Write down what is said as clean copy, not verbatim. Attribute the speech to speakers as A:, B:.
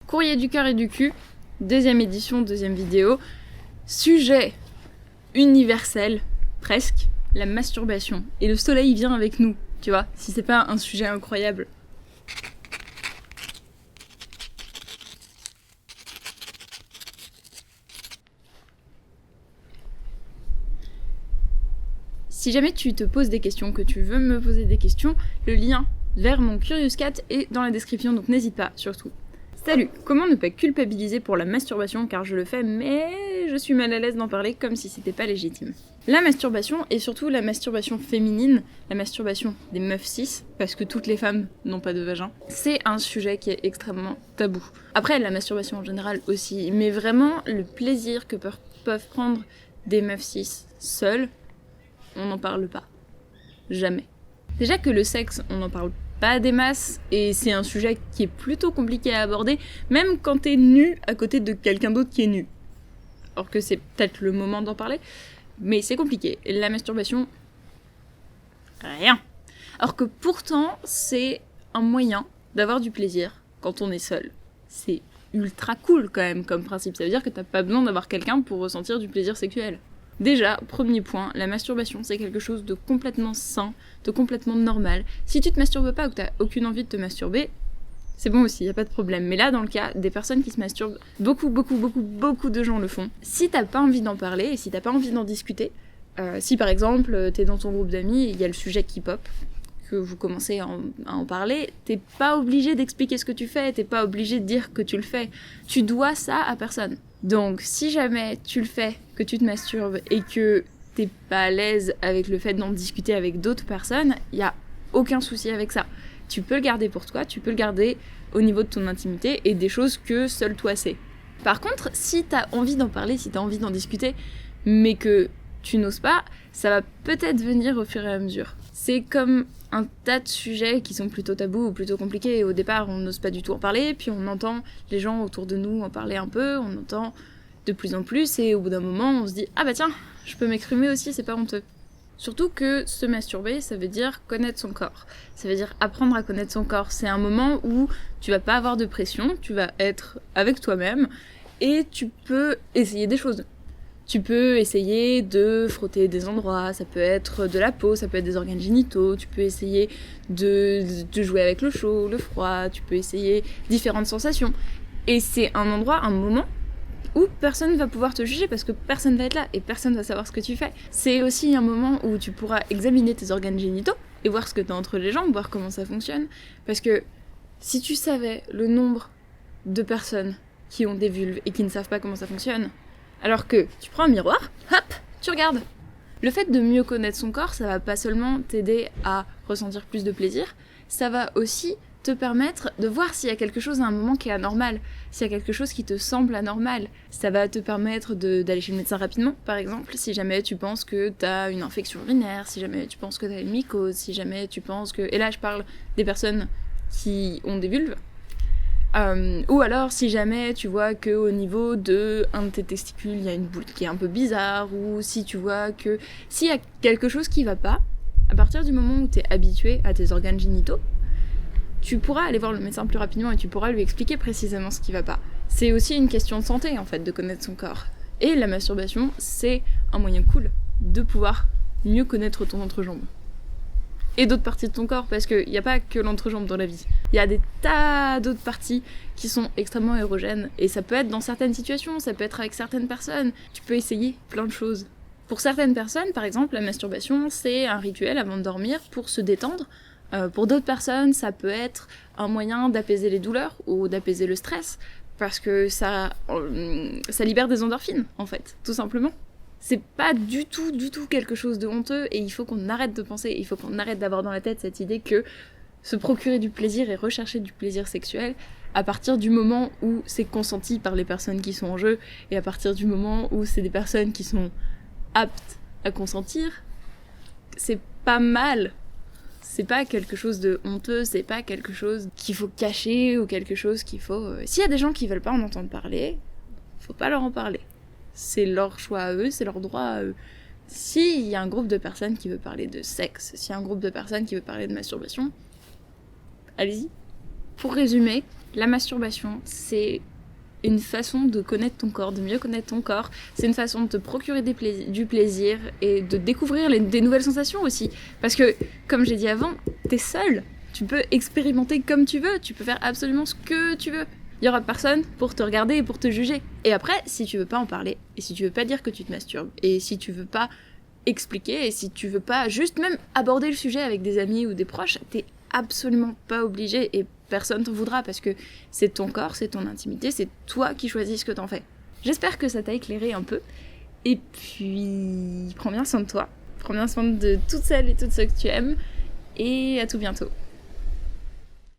A: Courrier du cœur et du cul, deuxième édition, deuxième vidéo. Sujet universel, presque, la masturbation. Et le soleil vient avec nous, tu vois, si c'est pas un sujet incroyable. Si jamais tu te poses des questions, que tu veux me poser des questions, le lien vers mon Curious Cat est dans la description, donc n'hésite pas, surtout. Salut! Comment ne pas culpabiliser pour la masturbation, car je le fais, mais je suis mal à l'aise d'en parler comme si c'était pas légitime. La masturbation, et surtout la masturbation féminine, la masturbation des meufs cis, parce que toutes les femmes n'ont pas de vagin, c'est un sujet qui est extrêmement tabou. Après, la masturbation en général aussi, mais vraiment le plaisir que peuvent prendre des meufs cis seules, on n'en parle pas. Jamais. Déjà que le sexe, on n'en parle pas des masses, et c'est un sujet qui est plutôt compliqué à aborder, même quand t'es nu à côté de quelqu'un d'autre qui est nu. Alors que c'est peut-être le moment d'en parler, mais c'est compliqué. Et la masturbation, rien. Alors que pourtant, c'est un moyen d'avoir du plaisir quand on est seul. C'est ultra cool quand même comme principe, ça veut dire que t'as pas besoin d'avoir quelqu'un pour ressentir du plaisir sexuel. Déjà, premier point, la masturbation c'est quelque chose de complètement sain, de complètement normal. Si tu te masturbes pas ou que t'as aucune envie de te masturber, c'est bon aussi, y a pas de problème. Mais là, dans le cas des personnes qui se masturbent, beaucoup de gens le font. Si t'as pas envie d'en parler et si t'as pas envie d'en discuter, si par exemple t'es dans ton groupe d'amis et il y a le sujet qui pop, que vous commencez à en parler, t'es pas obligé d'expliquer ce que tu fais, t'es pas obligé de dire que tu le fais. Tu dois ça à personne. Donc si jamais tu le fais, que tu te masturbes et que t'es pas à l'aise avec le fait d'en discuter avec d'autres personnes, y a aucun souci avec ça. Tu peux le garder pour toi, tu peux le garder au niveau de ton intimité et des choses que seul toi sais. Par contre, si t'as envie d'en parler, si t'as envie d'en discuter, mais que tu n'oses pas, ça va peut-être venir au fur et à mesure. C'est comme un tas de sujets qui sont plutôt tabous ou plutôt compliqués. Et au départ, on n'ose pas du tout en parler, puis on entend les gens autour de nous en parler un peu, on entend de plus en plus, et au bout d'un moment, on se dit « Ah bah tiens, je peux m'exprimer aussi, c'est pas honteux ». Surtout que se masturber, ça veut dire connaître son corps. Ça veut dire apprendre à connaître son corps. C'est un moment où tu vas pas avoir de pression, tu vas être avec toi-même, et tu peux essayer des choses. Tu peux essayer de frotter des endroits, ça peut être de la peau, ça peut être des organes génitaux, tu peux essayer de jouer avec le chaud, le froid, tu peux essayer différentes sensations. Et c'est un endroit, un moment où personne ne va pouvoir te juger parce que personne va être là et personne va savoir ce que tu fais. C'est aussi un moment où tu pourras examiner tes organes génitaux et voir ce que t'as entre les jambes, voir comment ça fonctionne. Parce que si tu savais le nombre de personnes qui ont des vulves et qui ne savent pas comment ça fonctionne, alors que tu prends un miroir, hop, tu regardes. Le fait de mieux connaître son corps, ça va pas seulement t'aider à ressentir plus de plaisir, ça va aussi te permettre de voir s'il y a quelque chose à un moment qui est anormal, s'il y a quelque chose qui te semble anormal. Ça va te permettre d'aller chez le médecin rapidement, par exemple, si jamais tu penses que t'as une infection urinaire, si jamais tu penses que t'as une mycose, si jamais tu penses que... Et là, je parle des personnes qui ont des vulves. Ou alors si jamais tu vois qu'au niveau de un de tes testicules il y a une boule qui est un peu bizarre, ou si tu vois que s'il y a quelque chose qui va pas, à partir du moment où t'es habitué à tes organes génitaux, tu pourras aller voir le médecin plus rapidement et tu pourras lui expliquer précisément ce qui va pas. C'est aussi une question de santé en fait, de connaître son corps. Et la masturbation, c'est un moyen cool de pouvoir mieux connaître ton entrejambe. Et d'autres parties de ton corps, parce qu'il n'y a pas que l'entrejambe dans la vie. Il y a des tas d'autres parties qui sont extrêmement érogènes, et ça peut être dans certaines situations, ça peut être avec certaines personnes, tu peux essayer plein de choses. Pour certaines personnes, par exemple, la masturbation, c'est un rituel avant de dormir pour se détendre. Pour d'autres personnes, ça peut être un moyen d'apaiser les douleurs ou d'apaiser le stress, parce que ça libère des endorphines, en fait, tout simplement. C'est pas du tout quelque chose de honteux, et il faut qu'on arrête de penser, il faut qu'on arrête d'avoir dans la tête cette idée que se procurer du plaisir et rechercher du plaisir sexuel, à partir du moment où c'est consenti par les personnes qui sont en jeu, et à partir du moment où c'est des personnes qui sont aptes à consentir, c'est pas mal. C'est pas quelque chose de honteux, c'est pas quelque chose qu'il faut cacher, ou quelque chose qu'il faut... S'il y a des gens qui veulent pas en entendre parler, faut pas leur en parler. C'est leur choix à eux, c'est leur droit à eux. S'il y a un groupe de personnes qui veut parler de sexe, s'il y a un groupe de personnes qui veut parler de masturbation, allez-y. Pour résumer, La masturbation, c'est une façon de connaître ton corps, de mieux connaître ton corps. C'est une façon de te procurer du plaisir et de découvrir des nouvelles sensations aussi. Parce que, comme j'ai dit avant, t'es seul. Tu peux expérimenter comme tu veux, tu peux faire absolument ce que tu veux. Il y aura personne pour te regarder et pour te juger. Et après, si tu veux pas en parler, et si tu veux pas dire que tu te masturbes, et si tu veux pas expliquer, et si tu veux pas juste même aborder le sujet avec des amis ou des proches, t'es absolument pas obligé et personne t'en voudra parce que c'est ton corps, c'est ton intimité, c'est toi qui choisis ce que t'en fais. J'espère que ça t'a éclairé un peu. Et puis, prends bien soin de toi. Prends bien soin de toutes celles et tous ceux que tu aimes. Et à tout bientôt.